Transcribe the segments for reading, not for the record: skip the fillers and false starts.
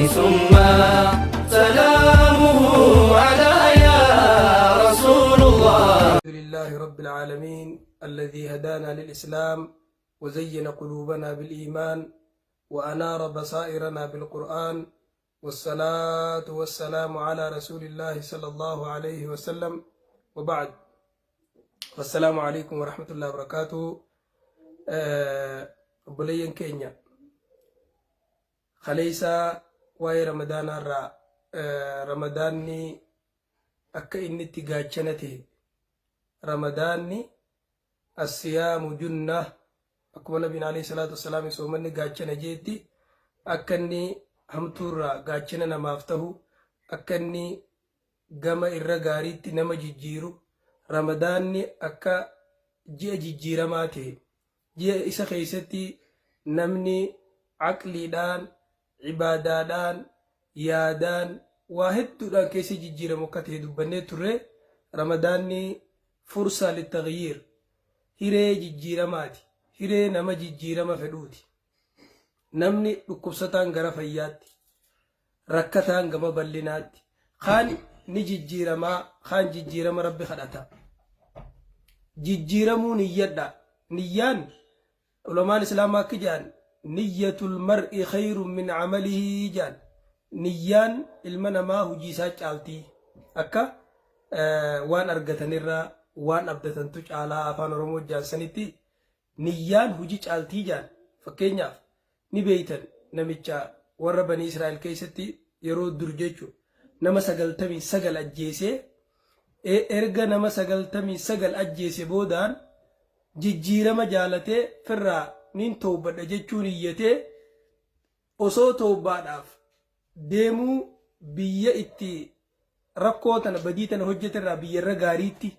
ثم سلامه على يا رسول الله. الحمد لله رب العالمين الذي هدانا للإسلام وزين قلوبنا بالإيمان وأنار بصائرنا بالقرآن، والصلاة والسلام على رسول الله صلى الله عليه وسلم، وبعد. والسلام عليكم ورحمة الله وبركاته. بلين كينيا خليسا واي رمضان الرا رمضاني أكا إني تقاچنته رمضاني الصيام جنة أكما نبينا عليه الصلاة والسلام سومني قاچنا جيتي أكني همتورا قاچنا نمافته أكني قما إرغاريتي نما جيجيرو رمضاني أكا جي جيجيرماته جي إسا خيستي نمني عقلي دان عبادة دان يادان واحد دان كيسي جيجيرمو كته دبني تره رمضاني فرصة للتغيير. هيري جيجيرماتي هيري نما جيجيرما فدوتي نمني لكبستان غرا فياتي ركتان غما بليناتي خان نجيجيرما خان جيجيرما ربي خداتا جيجيرمو نيادا نيان علماء الإسلام كجان نية المرء خير من عمله جان نيان المنا ما هو جيسات عالتي أكا وان أرغتنرا وان أبدتن تج على أفان رمو جان سنتي نيان هجيج عالتي جان فكينياف نبيتن نميچا ور بني إسرائيل كيستي يرو درجيچو نما سغلتمي سغل أجيسي erga nama 90 ajjeese boodaan jijjiirama jaalatee firraa nin toobadha jechuun iyyatee osoo toobaadhaaf deemuu biyya itti rakkoo tana badii tana hojjeterraa biyyarra gaariitti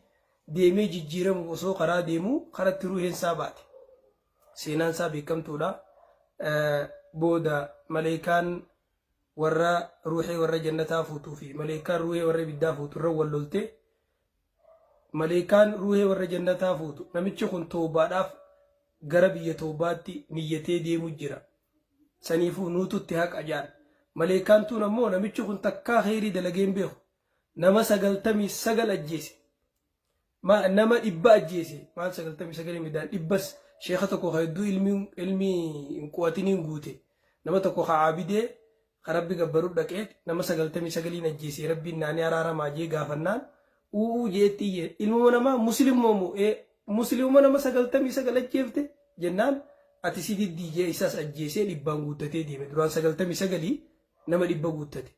deemee jijjiiramu osoo karaa deemuu karatti ruuheen isaa baate seenaan isaa beekamtuudha. Booda maleekaan warra ruuhee warra jannataa fuutuu fi maleekaan ruuhee warra ibiddaa fuuturra wal lolte. ملائكان روحي ور جنتا فوتو نمچ كون توباداف غرا بيه توباتي نيته ديمو جرا سنيفو نوتو تحق اجان ملائكان تو نمو نمچ كون تكا خيري دلگين بيخ نما سغلتمي سغل اجيسي ما نما ابا اجيسي ما سغلتمي سغل ميدان ابس شيختكو خيدو علمي قواتين غوتي نما تكو عابده ربي غبرو دكيت نما سغلتمي سغلين اجيسي ربي ناني ارارا ماجي غافنان جيتي إلمو نما مسلم مومو مسلم نما سغلتمي سغل اجيفته جنان اتسيدي دي جي اساس اجيسي لبان غوتتي دي دران سغلتمي سغلي نما لبا غوتتي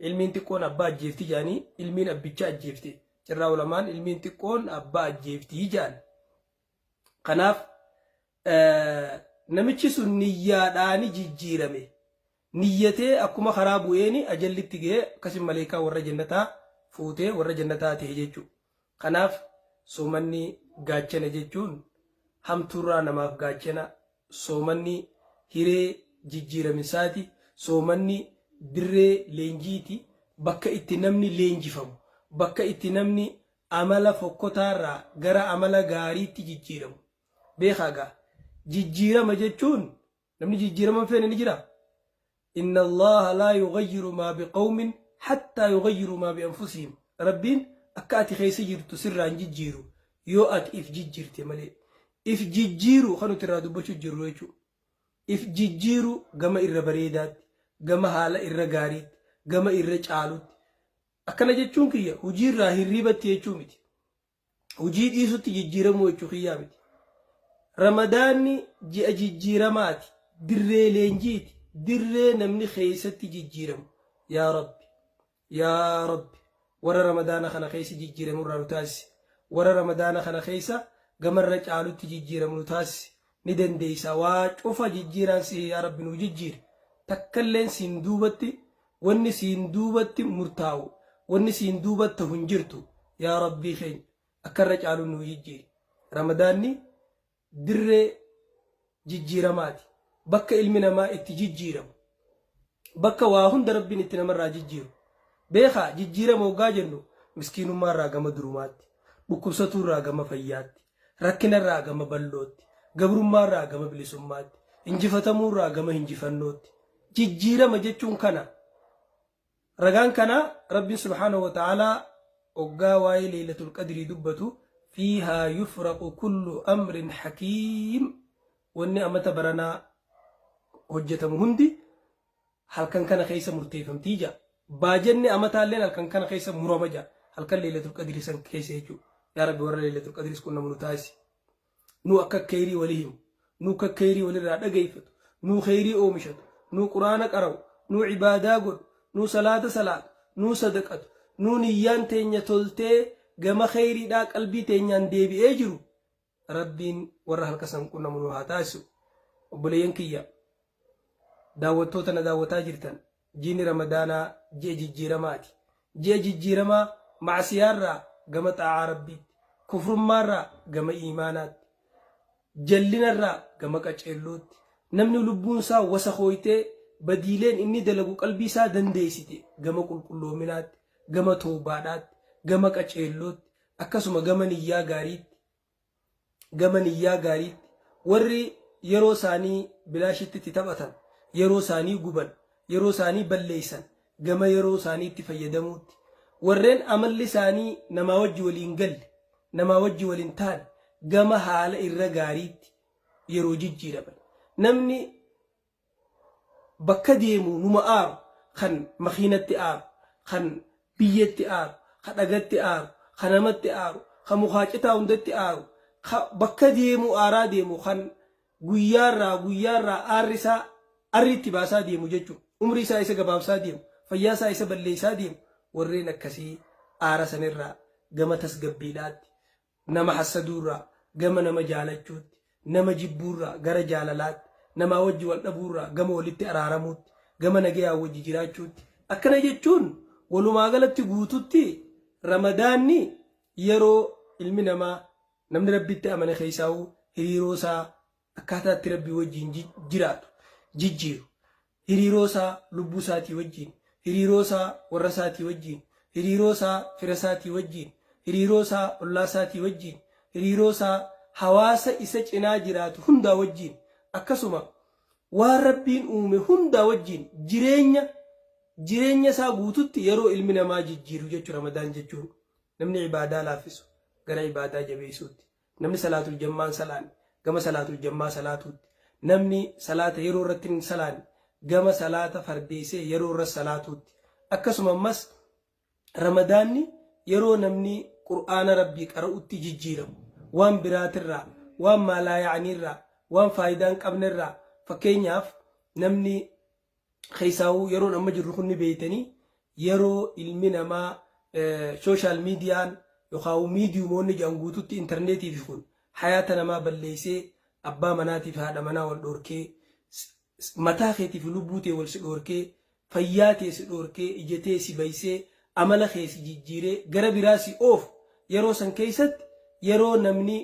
علمين تكون ابا اجيفتي جاني علمين ابيچا اجيفتي جرا علمان علمين تكون ابا اجيفتي جان قناف نمچي سنيا داني جيجيرمي نيته اكما خرابو يني اجلتي جي كسم ملائكه ور جنتا فوتي ور جنتا تيجيچو خناف سومني غاچنا جيچون هم تورا نماف غاچنا سومني هيري جيجير مساتي سومني دري لنجيتي بكا اتنمني لنجفم بكا اتنمني عمل فكوتارا غرا عمل غاري تجيجيرم بيخاغا جيجير ما جيچون نمني جيجير ما فين نجرا ان الله لا يغير ما بقوم حتى يغيروا ما بأنفسهم. ربين أكاتي خيسي جيرتو سران جيجيرو يو أت إف جيجيرتي مالي إف جيجيرو خانو ترادو بچو جيرويچو إف جيجيرو غما إر بريدات غما حالا إر غاريت غما إر چالوت أكنا جيچون كيا هجير راهي ريبت يچو ميتي هجير إيسو تي جيجيرمو يچو خيا ميتي رمضاني جي جيجيرماتي دري لنجيتي دري نمني خيستي جيجيرم يا رب يا رب ورا رمضان خنا خيس جيجير مرة تاس ورا رمضان خنا خيسة قمر رجعلو تجيجير منوتاس ندن ديسا واشوفا جيجيران سي يا رب نوجيجير تكلن سندوبتي وني سندوبتي مرتاو وني سندوبتي هنجرتو يا ربي خين أكر رجعلو نوجيجير رمضاني در جيجيرماتي بك علمنا ما اتجيجيرم بك واهن دربي نتنمر راجيجيرو بيخا جيجيرا موغا جنو مسكينو ما راغما درومات بكوساتو راغما فيات ركنا راغما بلوت غبرو ما راغما بلسومات انجفتمو راغما هنجفنوت جيجيرا مجچون كنا رغان كان رب سبحانه وتعالى أقا واي ليلة القدر دبته فيها يفرق كل أمر حكيم واني أمت برنا هجة مهندي هل كان خيس مرتيفم تيجا باجني أمتا لين هل كان خيس مرمجا هل كان ليلة القدر سن كيس يجو يا رب ورا ليلة القدر كنا منتاسي نو أكا كيري وليهم نو كيري ولي قيفت نو خيري أومشت نو قرآن قرأ نو عبادة قد نو صلاة نو صدقة نو نيان تينيا تولتي gama khayri da qalbii teenyaan deebi'ee jiru rabbiin warra halkasan qunnamnu haa taasisu. Obboleeyyan kiyya daawwattoota na daawwataa jirtan jiini ramadaanaa ji'a jijjiiramaati. Ji'a jijjiiramaa macsiyaarraa gama xaa'aa rabbiitti, kufrummaarraa gama iimaanaatti, jallinarraa gama qaceellootti. Namni lubbuunsaa wasa hooytee badiileen inni dalagu qalbii isaa dandeessite gama qulqulloominaatti, gama toobaadhaatti, gama qaceellootti, akkasuma gama niyyaa gaariitti. Warri yeroo isaanii bilaashitti taphatan, yeroo isaanii guban, yeroo isaanii balleessan gama yeroo isaaniitti fayyadamuutti. Warreen amalli isaanii namaa wajji waliin galle, namaa wajji waliin taane gama haala irra gaariitti yeroo jijjiiraman. Namni bakka deemu numa aaru, kan makiinatti aaru, kan biyyatti aaru, kan dhagatti aaru, kan namatti aaru, kan muhaacitaa hundatti aaru, bakka deemu aaraa deemu, kan guyyaarraa aarrisaa arriitti baasaa deemu jechuudha. Umrii isaa isa gabaabsaa deemu, fayyaa isaa isa balleessaa deemu. Warreen akkasii aara sanirraa gama tasgabbiidhaatti, nama hassaduurraa gama nama jaalachuutti, nama jibbuurraa gara jaalalaatti, nama wajji wal dhabuurraa gama walitti araaramuutti, gama nagayaa wajji jiraachuutti. Akkana jechuun walumaa galatti guututti ramadaanni yeroo ilmi namaa namni rabbitti amane keessaa'uu hiriiroo isaa akkaataatti rabbii wajjiin jiraatu jijjiiru, hiriiroo isaa lubbuu isaatii wajjiin, hiriiroo isaa warra isaatii wajjiin, hiriiroo isaa fira isaatii wajjiin, hiriiroo isaa ollaa isaatii wajjiin, hiriiroo isaa hawaasa isa cinaa jiraatu hundaa wajjiin, akkasuma waan rabbiin uume hundaa wajjiin jireenya isaa guututti yeroo ilmi namaa jijjiiru jechuu ramadaan jechuun. Namni ibaadaa laaffisu gara ibaadaa jabeessuutti, namni salaatul jammaan salaanne gama salaatul jammaa salaatuutti, namni salaata yeroo irratti hin salaanne gama salaata fardeessee yeroo irra salaatuutti. Akkasuma ammas ramadaanni yeroo namni qur'aana rabbii qara'utti jijjiiramu, waan biraatirraa, waan maalaa yaa'aniirraa, waan faayidaa hin qabnerraa. Fakkeenyaaf namni keessaa'uu yeroo amma jirru kunni beeytanii yeroo ilmi namaa sooshaal miidiyaan yookaan miidiyumoonni jedhan guututti intarneetiif kun hayaata namaa balleessee abbaa manaatiif haadha manaa wal dhoorkee, mataa keetiif lubbuu tee wal si dhoorkee, fayyaa tee si dhoorkee, ija tee si baysee, amala kee si jijjiiree gara biraa si oofu. Yeroo san keessatti yeroo namni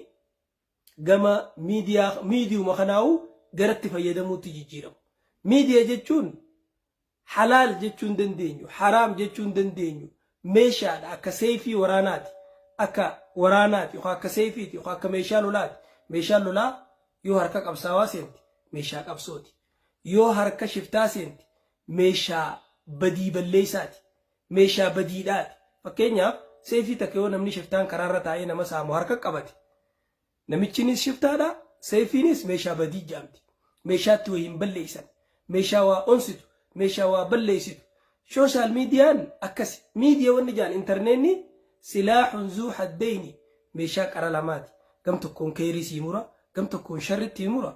gama miidiyuma kanaa'u garatti fayyadamuutti jijjiiramu. Miidiyaa jechuun halaal jechuun dandeenyu, haraam jechuun dandeenyu, meeshaadha akka seefii waraanaati, yookaan akka seefiiti, yookaan akka meeshaa lolaati. Meeshaan lolaa yoo harka qabsaawaa seenti meeshaa qabsooti, yoo harka shiftaa seenti meeshaa badii balleessaati, meeshaa badiidhaati. Fakkeenyaaf seefii takka yoo namni shiftaan karaarra taa'ee nama saamu harka qabate, namichinis shiftaadha, seefiinis meeshaa badii jaamti. Meeshaatti wayiin balleessan, meeshaa waa onsitu, meeshaa waa balleessitu. Sooshaal miidiyaan akkasi. Miidiyaa wanni jaan intarneetni silaaxun zuu haddayni, meeshaa qara lamaati. Gam tokkoon khayrii sii mura, gam tokkoon sharritti mura.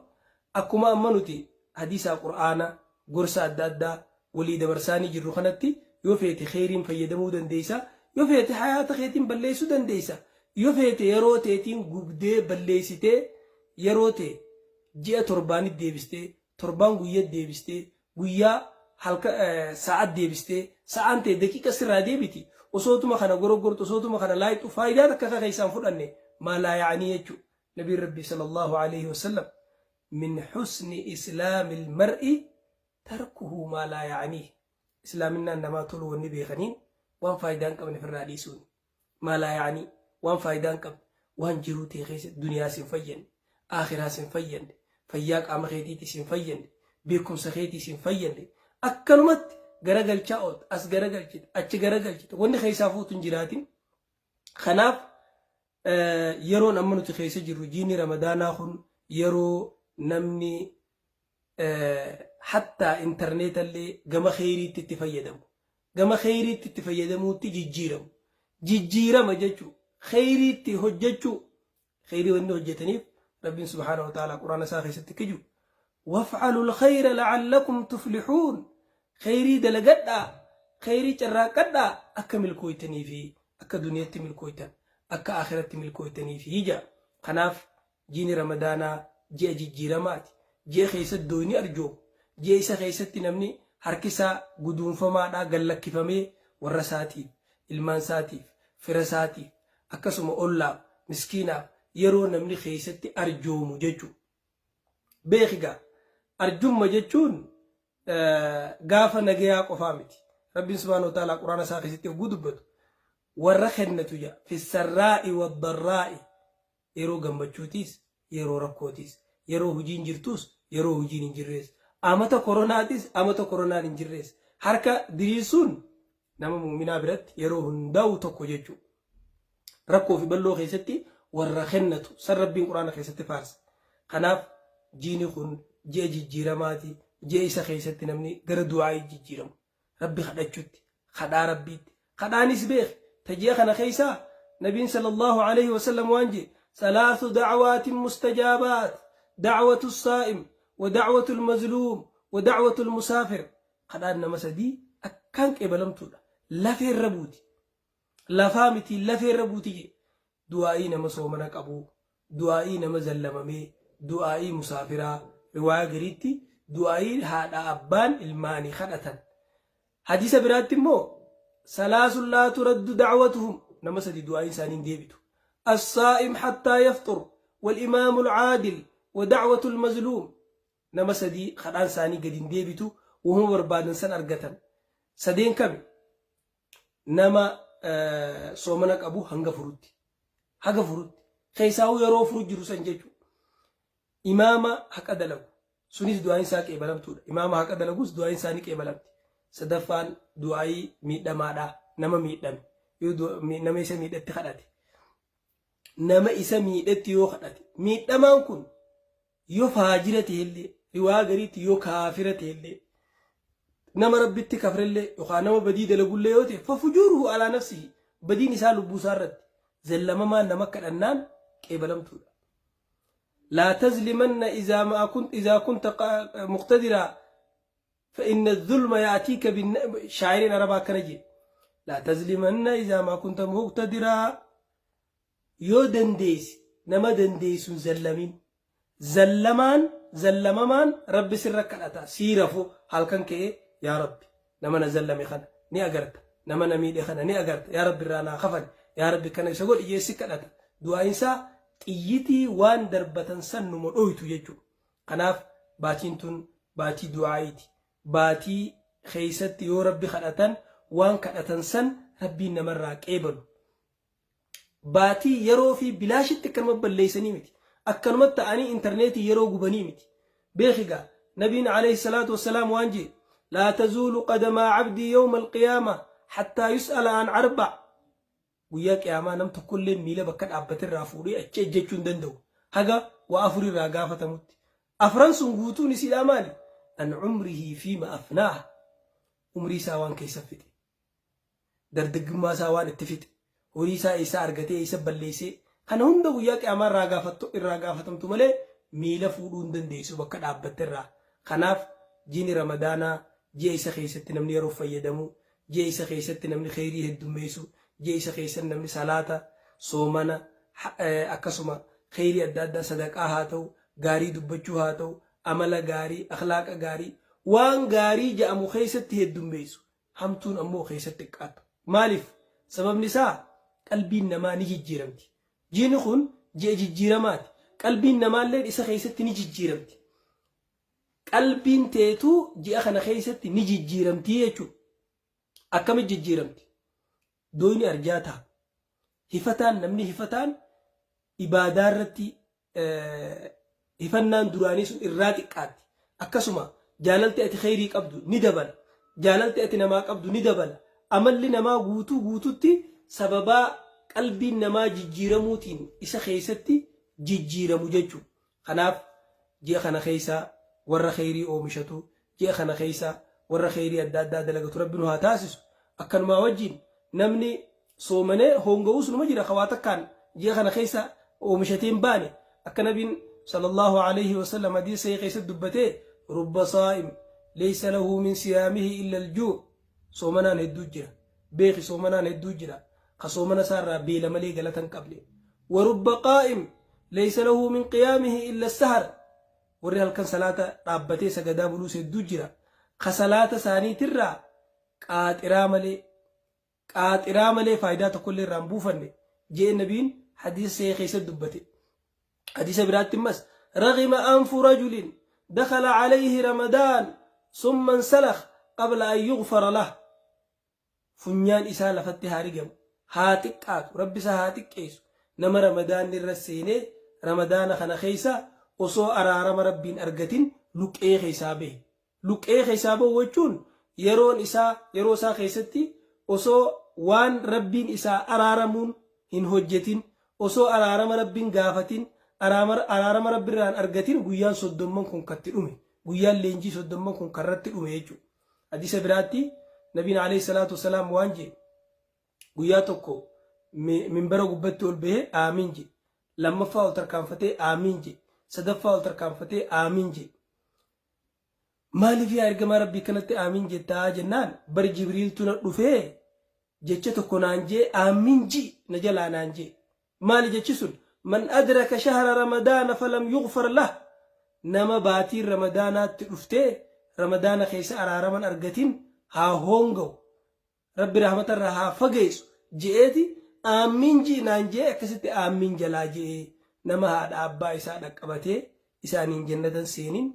Akkuma amma nuti hadiisaa qur'aana gorsa adda addaa walii dabarsaanii jirru kanatti yoo feete khayriin fayyadamuu dandeessa, yoo feete hayaata keetiin balleessuu dandeessa, yoo feete yeroo teetiin gubdee balleessitee yeroo tee ji'a torbaanitti deebistee, torbaan guyyaatti deebistee, guyyaa halka sa'aat deebistee, sa'aan tee daqiiqa sirraa deebiti. Osootuma kana gorogortu, osootuma kana laayitu faayidaa takka keessaan fudhanne maa laa yaa'anii jechuudha. Nabiin Rabbi sallallahu alaihi wasallam min husni islaamil mar'i tarkuhu maa laa yaa'anii. Islaaminaan namaa tolu wanni beekaniin waan faayidaa hin qabne ofirraa dhiisuun. Maa laa yaa'anii waan faayidaa hin qabne, waan jiruu ta'e keessatti duniyaas hin fayyadne, akhiraas hin fayyadne, fayyaa qaama keetiitis hin fayyadne, beekumsa keetiis hin fayyadne. Akkanumatti garagalchaa oot as garagalchite achi garagalchite wanni keessaa fuutu hin jiraatin. Kanaaf yeroon amma nuti keessa jirru jiini ramadaanaa kun yeroo namni hatta intarneetallee gama kheyriitti itti fayyadamu gama kheyriitti itti fayyadamuutti jijjiirama jechuu kheyriitti hojjechuu kheyrii wanni hojjetaniif rabbiin subhaanahu wa ta'ala quraana isaa keessatti kiju waf'aluu alkhayra la'allakum tuflixuun kheyrii dalagadhaa kheyrii carraaqadhaa akka milkooytanii fi akka duniyaatti milkooytan akka akhiratti milkooytanii fi hija. Kanaaf jiini ramadaanaa ji'a jijjiiramaati. Ji'a keessatti dooni arjoomu ji'a isa keessatti namni harkisaa guduunfamaadhaa gallakkifamee warra isaatiif ilmaan isaatiif fira isaatiif akkasuma ollaaf miskiinaaf yeroo namni keessatti arjoomu jechuu. Beekigaa arjumma jechuun gaafa nagayaa qofaa miti. Rabbiin subhaanahu wa ta'ala quraana isaa keessatti yogguu dubbatu warra kennatu jaa fi sarraa'i waddarraa'i yeroo gammachuutiis yeroo rakkootiis yeroo hujiin jirtuus yeroo hujiin hin jirrees amata koronaatis amata koronaan hin jirrees harka diriirsuun nama muuminaa biratti yeroo hundaa'u tokko jechuu. Rakkoo fi balloo keessatti warra kennatu san rabbiin quraana keessatti faarsa. Kanaaf jiini kun ji'a jijjiiramaati. Ji'a isa keessatti namni gara du'aa'ii jijjiiramu rabbi kadhachuutti kadhaa rabbiitti kadhaanis beek taji'a kana keessaa nabiin sallallahu alaihi wasallam waan jedhe ثلاث دعوات مستجابات دعوة الصائم ودعوة المظلوم ودعوة المسافر. قدان مسدي أكان قبلمتودا لا في الربوتي لا فامتي لا في الربوتي دعائي نما صومنا قبو دعائي نما زلممي دعائي مسافرة رواية غريتي دعائي هذا أبان الماني خدتا. حديث برات مو ثلاث لا ترد دعوتهم نما سدي دعائي سانين ديبتو الصائم حتى يفطر والإمام العادل ودعوة المظلوم نما سدي خدان ساني قدين ديبتو وهم بربادن سن أرغتن سدين كم نما صومنك أبو هنگا فروتي هنگا فروتي خيساو يرو فروت جروسان جيجو إماما حق أدلو سنيس دعائي ساك إبالمتو إماما حق أدلوس دعائي سانيك إبالمتي سدفان دعائي ميدام آدا نما ميدام نما إسا ميدام خداتي nama isa miidhatti yoo kadhate miidhamaan kun yoo faajira ta'ellee riwaa gariitti yoo kaafira ta'ellee nama rabbitti kafrellee yookaan nama badii dalagullee yoo ta'e fafujuruhu alaa nafsihi badiin isaa lubbuu isaa irratti zallamamaan nama kadhannaan qeebalamtuudha. لا تظلمن إذا كنت مقتدرا فإن الظلم يأتيك بالشاعرين عربا كنجي لا تظلمن إذا ما كنت مقتدرا يو دنديس نما دنديس زلمان رب سرك الأتا سيرفو هالكن كي يا ربي نما نزلمي خنا ني أجرت نما نميد خنا ني أجرت يا ربي رانا خفن يا ربي كان يسقول يسك الأتا دعاء إنسا تيتي وان دربة سن مؤويت يجو قناف باتينتون باتي دعايتي باتي خيست يو ربي خلاتن وان كلاتن سن ربي نمراك إبل باتي يرو في بلاشت كلمة بليسني متي أكلمت تاني إنترنت يرو جبني متي بيخجا نبينا عليه الصلاة والسلام وانجي لا تزول قدم عبدي يوم القيامة حتى يسأل عن أربع وياك يا ما نمت كل ميلا بكت عبت الرافوري أتشجعون دندو هجا وأفري راجافة موت أفرنس نقوتوني سلاماني أن عمره فيما أفناه عمري سوان كيسفت دردق ما سوان اتفت وريسا إيسا أرغتي إيسا بليسي خان هندا وياك يا ما راجافة متملي ميلا فورون دنديسو بكت عبت الرا خناف جيني رمضانا جي إيسا خيست نمني رفا يدمو جي إيسا خيست نمني خيري هدوميسو جيسا خيسن نمني صلاة صومنا أكسما خيري أدادا صدقاء هاتو غاري دبجو هاتو عمل غاري أخلاق غاري وان غاري جاء مو خيست هدوم بيسو همتون أمو خيست تكاتو مالف سبب نساء قلبي نما نجي جيرمتي جينخون جي جيرمات قلبي نما اللي إسا خيست نجي جيرمتي قلبي تيتو جي أخنا خيست نجي جيرمتي يجو أكم جي جيرمتي دويني أرجاتها هفتان نمني هفتان إبادارتي هفنان دراني سن إراتي قاتي أكسما جاللتي أتي خيري قبدو ندبن jaalalti ati namaa qabdu ni dabala amalli namaa guutuutti sababaa qalbiin namaa jijjiiramuutiin isa keessatti jijjiiramu jechuudha. Kanaaf ji'a kana keessa warra khayrii oomishatu ji'a kana keessa warra khayrii adda addaa dalagatu rabbi nu haa taasisu. Akkanumaa wajjin namni soomanee hongawus numa jira khawaa takkaan ji'a kana keessa oomishateen baane akka nabiin sallallahu alayhi wa sallam hadiisa sahih keessatti dubbatee rubba saa'im laysa lahu min siyaamihi illa al-juu' soomanaan hedduu jira beeki soomanaan hedduu jira ka soomana isaarraa beela malee galatan qable wa rubba qaa'im laysa lahu min qiyaamihi illa as-sahar warri halkan salaata dhaabbatee sagadaa buluus hedduu jira ka salaata isaaniitirraa qaaxiraa malee faayidaa tokkollee irraa hin buufanne jee nabiin hadiisa sahih keessatti dubbate. حديث برات مس رغم أنف رجل دخل عليه رمضان ثم انسلخ قبل أن يغفر له فنيان إسالة فتها رقم هاتك آت ربي سهاتك كيس نما رمضان للرسيني رمضان خنا خيسا وصو أرارم ربين أرقتين لك إيه خيسابه لك إيه خيسابه وجون يرون إسا يروسا خيستي وصو وان ربين إسا أرارمون هن هجتين وصو أرارم ربين غافتين araarama rabbirraan argatin guyyaan soddomman kun katti dhume guyyaan leenjii soddomman kun karratti dhume jechuudha. Hadiisa biraatti nabiin alayhi salaatu wasalaam waan jedhe guyyaa tokko minbara gubbatti ol bahee aamiin jedhe lammaffaa ol tarkaanfatee aamiin jedhe sadaffaa ol tarkaanfatee aamiin jedhe. Maaliif yaa ergamaa rabbii kanatti aamiin jettaa jennaan bari jibriiltu na dhufee jecha tokko naan jedhe aamiin ji na jalaa naan jedhe maali jechi sun من أدرك شهر رمضان فلم يغفر له نما باتي رمضانات تلفته رمضان خيس أرارمن أرجتين ها هونغو ربي رحمة الرها فجيس جئتي آمين جي نانجي كسيت آمين جلاجي نما هذا أبا إسانك أبته إسانين جنة سينين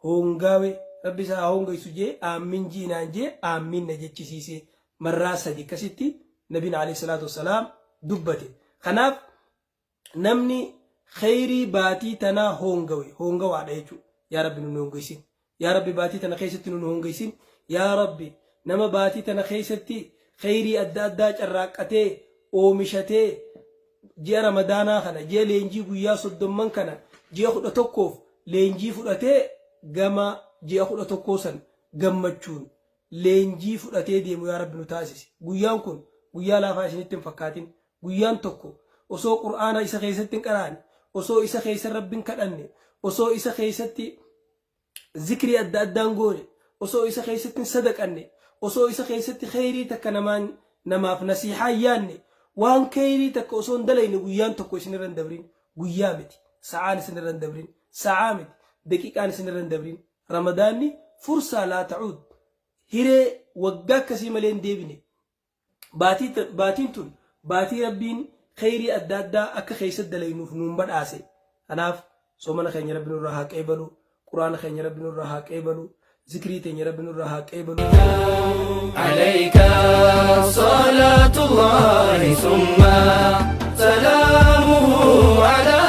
هونغاوي ربي سا هونغو يسوجي آمين جي نانجي آمين نجتشي سيسي مرة سدي كسيتي نبينا عليه الصلاة والسلام دبته خناف namni khayrii baatii tanaa hongawaadha jechuudha. Yaa Rabbi nu hongaysin. Yaa Rabbi baatii tana keessatti nu hongaysin. Yaa Rabbi nama baatii tana keessatti khayrii adda addaa carraaqqatee oomishatee ji'a ramadaanaa kana ji'a leenjii guyyaa soddomman kana ji'a 11f leenjii fudhatee gama ji'a 11 san gammachuun leenjii fudhatee deemu yaa Rabbi nu taasisi. Guyyaan kun guyyaa laafaa isinitti hin fakkaatin. Guyyaan tokko osoo qur'aana isa keessatti hin qaraane osoo isa keessa rabbiin kadhanne osoo isa keessatti zikrii adda addaan goone osoo isa keessatti sadaqanne osoo isa keessatti khayrii takka namaaf nasiihaa yaanne waan khayrii takka osoo hin dalayne guyyaan tokko isinirra hin dabrin guyyaa miti sa'aan isinirra hin dabrin sa'aa miti daqiiqaan isinirra hin dabrin ramadaanni fursaa laa ta'uud hiree waggaa akkasii malee hin deebine baatiin tun baatii rabbiin خيري أدادا أك خيس الدلينوف نوم بدأسي أناف سومنا خير ربنا الرها كيبلو قرآن خير ربنا الرها كيبلو ذكري تين ربنا الرها كيبلو عليك صلاة الله ثم سلامه على